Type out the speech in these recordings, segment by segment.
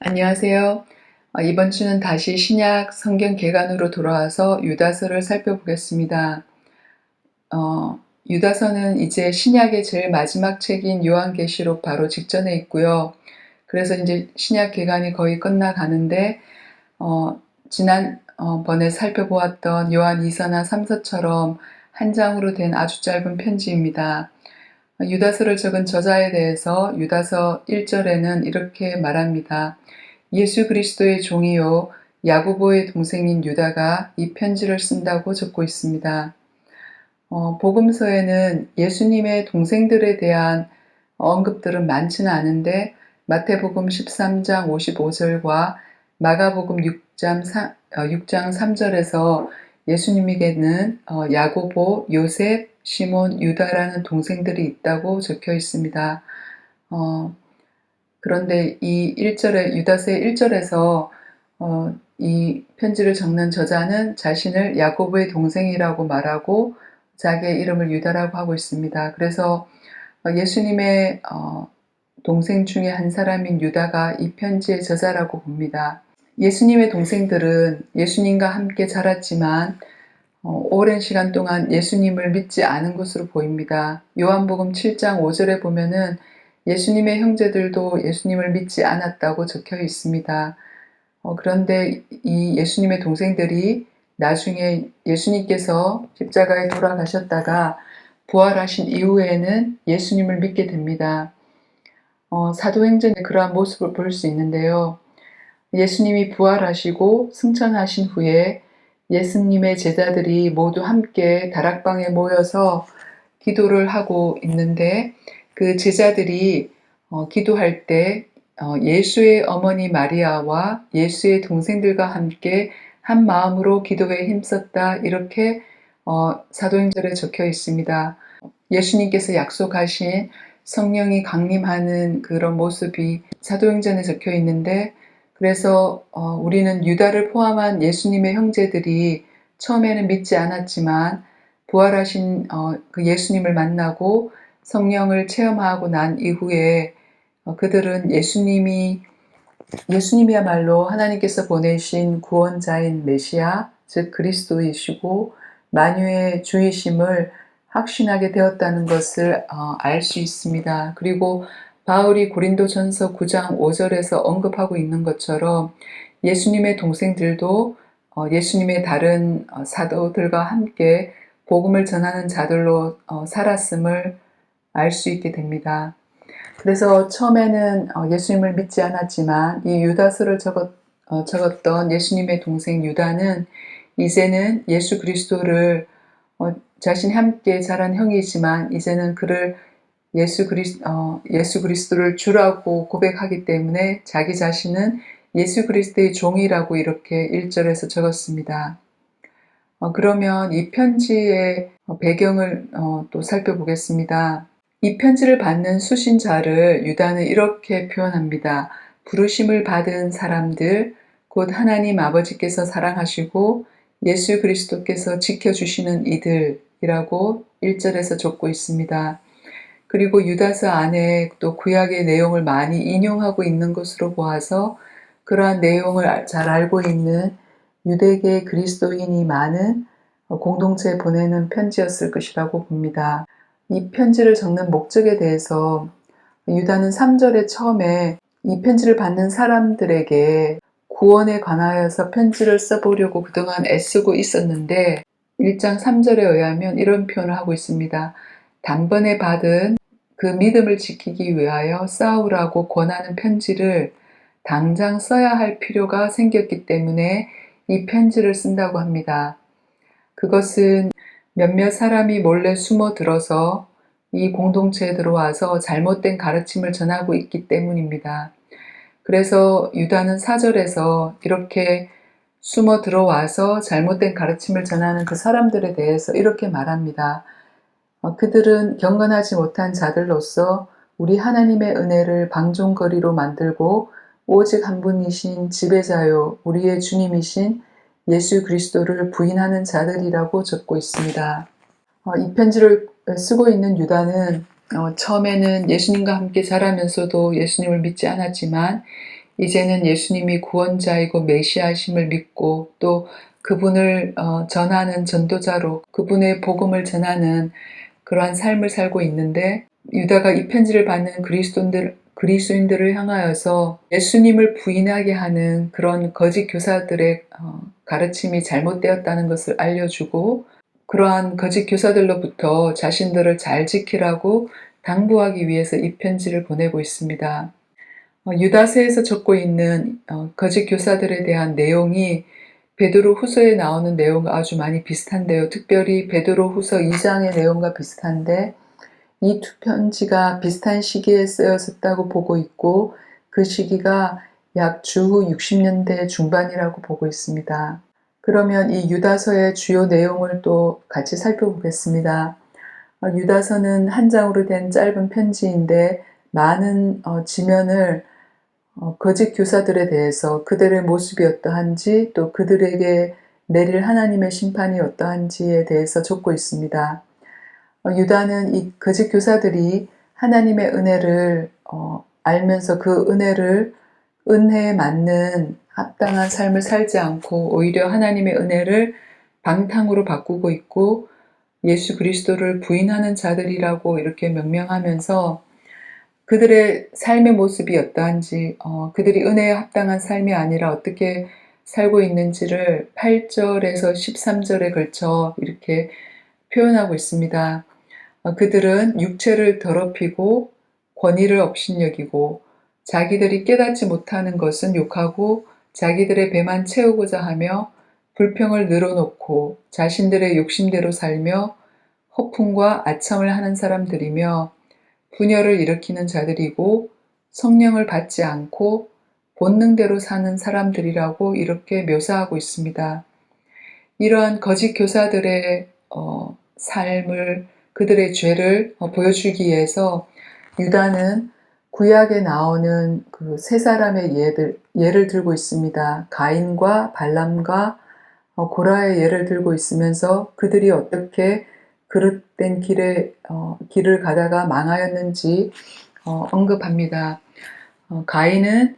안녕하세요. 이번 주는 다시 신약 성경 개관으로 돌아와서 유다서를 살펴보겠습니다. 유다서는 이제 신약의 제일 마지막 책인 요한계시록 바로 직전에 있고요. 그래서 이제 신약 개관이 거의 끝나가는데 지난번에 살펴보았던 요한 2서나 3서처럼 한 장으로 된 아주 짧은 편지입니다. 유다서를 적은 저자에 대해서 유다서 1절에는 이렇게 말합니다. 예수 그리스도의 종이요 야고보의 동생인 유다가 이 편지를 쓴다고 적고 있습니다. 복음서에는 예수님의 동생들에 대한 언급들은 많지는 않은데 마태복음 13장 55절과 마가복음 6장 3절에서 예수님에게는 야고보, 요셉, 시몬, 유다라는 동생들이 있다고 적혀 있습니다. 그런데 이 1절에 유다서의 1절에서 이 편지를 적는 저자는 자신을 야고보의 동생이라고 말하고 자기의 이름을 유다라고 하고 있습니다. 그래서 예수님의 동생 중에 한 사람인 유다가 이 편지의 저자라고 봅니다. 예수님의 동생들은 예수님과 함께 자랐지만 오랜 시간 동안 예수님을 믿지 않은 것으로 보입니다. 요한복음 7장 5절에 보면은 예수님의 형제들도 예수님을 믿지 않았다고 적혀 있습니다. 그런데 이 예수님의 동생들이 나중에 예수님께서 십자가에 돌아가셨다가 부활하신 이후에는 예수님을 믿게 됩니다. 사도행전에 그러한 모습을 볼 수 있는데요. 예수님이 부활하시고 승천하신 후에 예수님의 제자들이 모두 함께 다락방에 모여서 기도를 하고 있는데 그 제자들이 기도할 때 예수의 어머니 마리아와 예수의 동생들과 함께 한 마음으로 기도에 힘썼다 이렇게 사도행전에 적혀 있습니다. 예수님께서 약속하신 성령이 강림하는 그런 모습이 사도행전에 적혀 있는데 그래서 우리는 유다를 포함한 예수님의 형제들이 처음에는 믿지 않았지만 부활하신 그 예수님을 만나고 성령을 체험하고 난 이후에 그들은 예수님이야말로 하나님께서 보내신 구원자인 메시아, 즉 그리스도이시고 만유의 주이심을 확신하게 되었다는 것을 알 수 있습니다. 그리고 바울이 고린도전서 9장 5절에서 언급하고 있는 것처럼 예수님의 동생들도 예수님의 다른 사도들과 함께 복음을 전하는 자들로 살았음을 알 수 있게 됩니다. 그래서 처음에는 예수님을 믿지 않았지만 이 유다서를 적었던 예수님의 동생 유다는 이제는 예수 그리스도를 자신이 함께 자란 형이지만 이제는 그를 예수 그리스도를 주라고 고백하기 때문에 자기 자신은 예수 그리스도의 종이라고 이렇게 1절에서 적었습니다. 그러면 이 편지의 배경을 또 살펴보겠습니다. 이 편지를 받는 수신자를 유다는 이렇게 표현합니다. 부르심을 받은 사람들, 곧 하나님 아버지께서 사랑하시고 예수 그리스도께서 지켜주시는 이들이라고 1절에서 적고 있습니다. 그리고 유다서 안에 또 구약의 내용을 많이 인용하고 있는 것으로 보아서 그러한 내용을 잘 알고 있는 유대계 그리스도인이 많은 공동체에 보내는 편지였을 것이라고 봅니다. 이 편지를 적는 목적에 대해서 유다는 3절에 처음에 이 편지를 받는 사람들에게 구원에 관하여서 편지를 써보려고 그동안 애쓰고 있었는데 1장 3절에 의하면 이런 표현을 하고 있습니다. 단번에 받은 그 믿음을 지키기 위하여 싸우라고 권하는 편지를 당장 써야 할 필요가 생겼기 때문에 이 편지를 쓴다고 합니다. 그것은 몇몇 사람이 몰래 숨어 들어서 이 공동체에 들어와서 잘못된 가르침을 전하고 있기 때문입니다. 그래서 유다는 4절에서 이렇게 숨어 들어와서 잘못된 가르침을 전하는 그 사람들에 대해서 이렇게 말합니다. 그들은 경건하지 못한 자들로서 우리 하나님의 은혜를 방종거리로 만들고 오직 한 분이신 지배자요 우리의 주님이신 예수 그리스도를 부인하는 자들이라고 적고 있습니다. 이 편지를 쓰고 있는 유다는 처음에는 예수님과 함께 자라면서도 예수님을 믿지 않았지만 이제는 예수님이 구원자이고 메시아심을 믿고 또 그분을 전하는 전도자로 그분의 복음을 전하는 그러한 삶을 살고 있는데, 유다가 이 편지를 받는 그리스도인들을 향하여서 예수님을 부인하게 하는 그런 거짓 교사들의 가르침이 잘못되었다는 것을 알려주고, 그러한 거짓 교사들로부터 자신들을 잘 지키라고 당부하기 위해서 이 편지를 보내고 있습니다. 유다서에서 적고 있는 거짓 교사들에 대한 내용이 베드로 후서에 나오는 내용과 아주 많이 비슷한데요. 특별히 베드로 후서 2장의 내용과 비슷한데, 이 두 편지가 비슷한 시기에 쓰여졌다고 보고 있고, 그 시기가 약 주후 60년대 중반이라고 보고 있습니다. 그러면 이 유다서의 주요 내용을 또 같이 살펴보겠습니다. 유다서는 한 장으로 된 짧은 편지인데, 많은 지면을 거짓 교사들에 대해서 그들의 모습이 어떠한지, 또 그들에게 내릴 하나님의 심판이 어떠한지에 대해서 적고 있습니다. 유다는 이 거짓 교사들이 하나님의 은혜를 알면서 그 은혜에 맞는 합당한 삶을 살지 않고 오히려 하나님의 은혜를 방탕으로 바꾸고 있고 예수 그리스도를 부인하는 자들이라고 이렇게 명명하면서 그들의 삶의 모습이 어떠한지, 그들이 은혜에 합당한 삶이 아니라 어떻게 살고 있는지를 8절에서 13절에 걸쳐 이렇게 표현하고 있습니다. 그들은 육체를 더럽히고 권위를 업신여기고 자기들이 깨닫지 못하는 것은 욕하고 자기들의 배만 채우고자 하며 불평을 늘어놓고 자신들의 욕심대로 살며 허풍과 아첨을 하는 사람들이며 분열을 일으키는 자들이고 성령을 받지 않고 본능대로 사는 사람들이라고 이렇게 묘사하고 있습니다. 이러한 거짓 교사들의 삶을, 그들의 죄를 보여주기 위해서 유다는 구약에 나오는 그 세 사람의 예를 들고 있습니다. 가인과 발람과 고라의 예를 들고 있으면서 그들이 어떻게 그릇된 길을 가다가 망하였는지 언급합니다. 가인은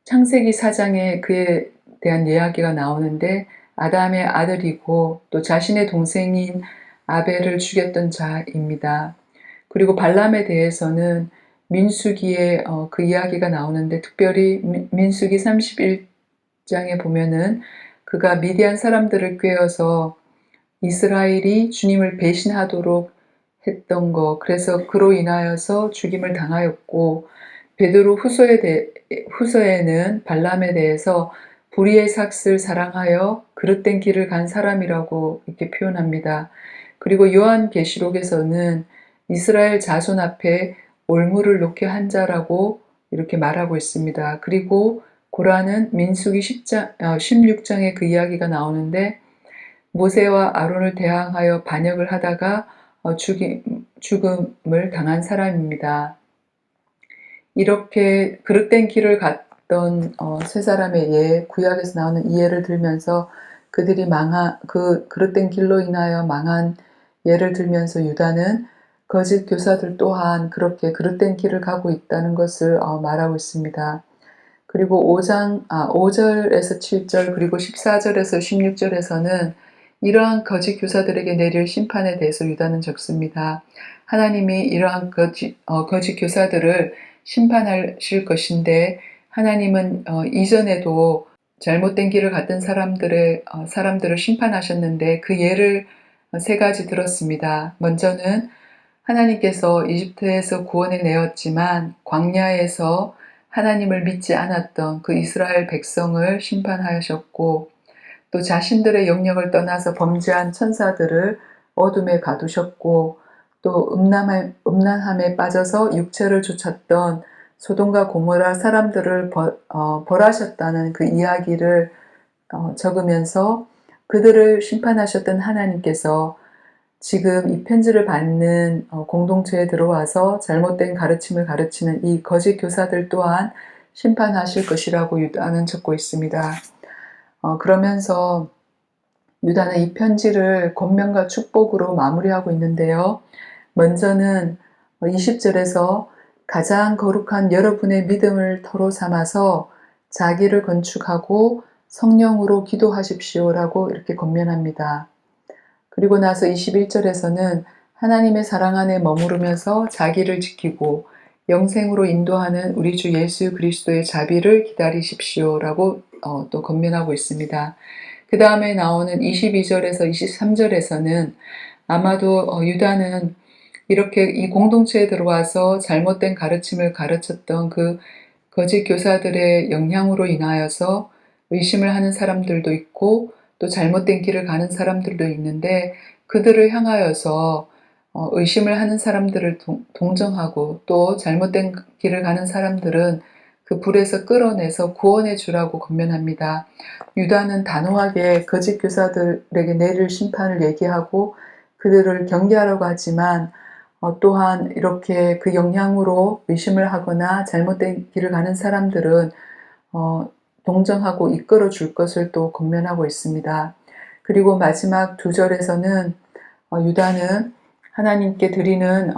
창세기 4장에 그에 대한 이야기가 나오는데 아담의 아들이고 또 자신의 동생인 아벨을 죽였던 자입니다. 그리고 발람에 대해서는 민수기에 그 이야기가 나오는데, 특별히 민수기 31장에 보면은 그가 미디안 사람들을 꾀어서 이스라엘이 주님을 배신하도록 했던 것, 그래서 그로 인하여서 죽임을 당하였고, 베드로 후서에는 발람에 대해서 불의의 삭슬 사랑하여 그릇된 길을 간 사람이라고 이렇게 표현합니다. 그리고 요한계시록에서는 이스라엘 자손 앞에 올무를 놓게 한 자라고 이렇게 말하고 있습니다. 그리고 고라는 민수기 16장에 그 이야기가 나오는데, 모세와 아론을 대항하여 반역을 하다가 죽음을 당한 사람입니다. 이렇게 그릇된 길을 갔던 세 사람의 구약에서 나오는 이 예를 들면서 그들이 그 그릇된 길로 인하여 망한 예를 들면서 유다는 거짓 교사들 또한 그렇게 그릇된 길을 가고 있다는 것을 말하고 있습니다. 그리고 5절에서 7절 그리고 14절에서 16절에서는 이러한 거짓 교사들에게 내릴 심판에 대해서 유다는 적습니다. 하나님이 이러한 거짓 교사들을 심판하실 것인데, 하나님은 이전에도 잘못된 길을 갔던 사람들을 심판하셨는데 그 예를 세 가지 들었습니다. 먼저는 하나님께서 이집트에서 구원해 내었지만 광야에서 하나님을 믿지 않았던 그 이스라엘 백성을 심판하셨고, 또 자신들의 영역을 떠나서 범죄한 천사들을 어둠에 가두셨고, 또 음란함에 빠져서 육체를 좇았던 소돔과 고모라 사람들을 벌하셨다는 그 이야기를 적으면서 그들을 심판하셨던 하나님께서 지금 이 편지를 받는 공동체에 들어와서 잘못된 가르침을 가르치는 이 거짓 교사들 또한 심판하실 것이라고 유다는 적고 있습니다. 그러면서 유다는 이 편지를 권면과 축복으로 마무리하고 있는데요. 먼저는 20절에서 가장 거룩한 여러분의 믿음을 터로 삼아서 자기를 건축하고 성령으로 기도하십시오라고 이렇게 권면합니다. 그리고 나서 21절에서는 하나님의 사랑 안에 머무르면서 자기를 지키고 영생으로 인도하는 우리 주 예수 그리스도의 자비를 기다리십시오라고 또 권면하고 있습니다. 그 다음에 나오는 22절에서 23절에서는 아마도 유다는 이렇게 이 공동체에 들어와서 잘못된 가르침을 가르쳤던 그 거짓 교사들의 영향으로 인하여서 의심을 하는 사람들도 있고 또 잘못된 길을 가는 사람들도 있는데 그들을 향하여서 의심을 하는 사람들을 동정하고 또 잘못된 길을 가는 사람들은 그 불에서 끌어내서 구원해 주라고 권면합니다. 유다는 단호하게 거짓 교사들에게 내릴 심판을 얘기하고 그들을 경계하라고 하지만 또한 이렇게 그 영향으로 의심을 하거나 잘못된 길을 가는 사람들은 동정하고 이끌어 줄 것을 또 권면하고 있습니다. 그리고 마지막 2절에서는 유다는 하나님께 드리는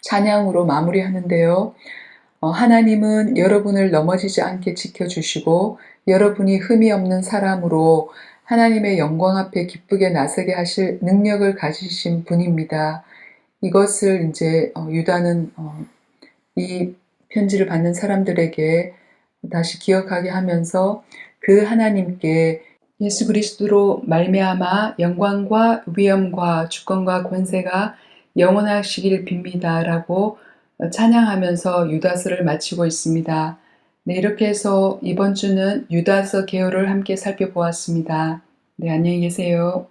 찬양으로 마무리하는데요. 하나님은 여러분을 넘어지지 않게 지켜주시고 여러분이 흠이 없는 사람으로 하나님의 영광 앞에 기쁘게 나서게 하실 능력을 가지신 분입니다. 이것을 이제 유다는 이 편지를 받는 사람들에게 다시 기억하게 하면서 그 하나님께 예수 그리스도로 말미암아 영광과 위엄과 주권과 권세가 영원하시길 빕니다라고 찬양하면서 유다서를 마치고 있습니다. 네, 이렇게 해서 이번 주는 유다서 개요를 함께 살펴보았습니다. 네, 안녕히 계세요.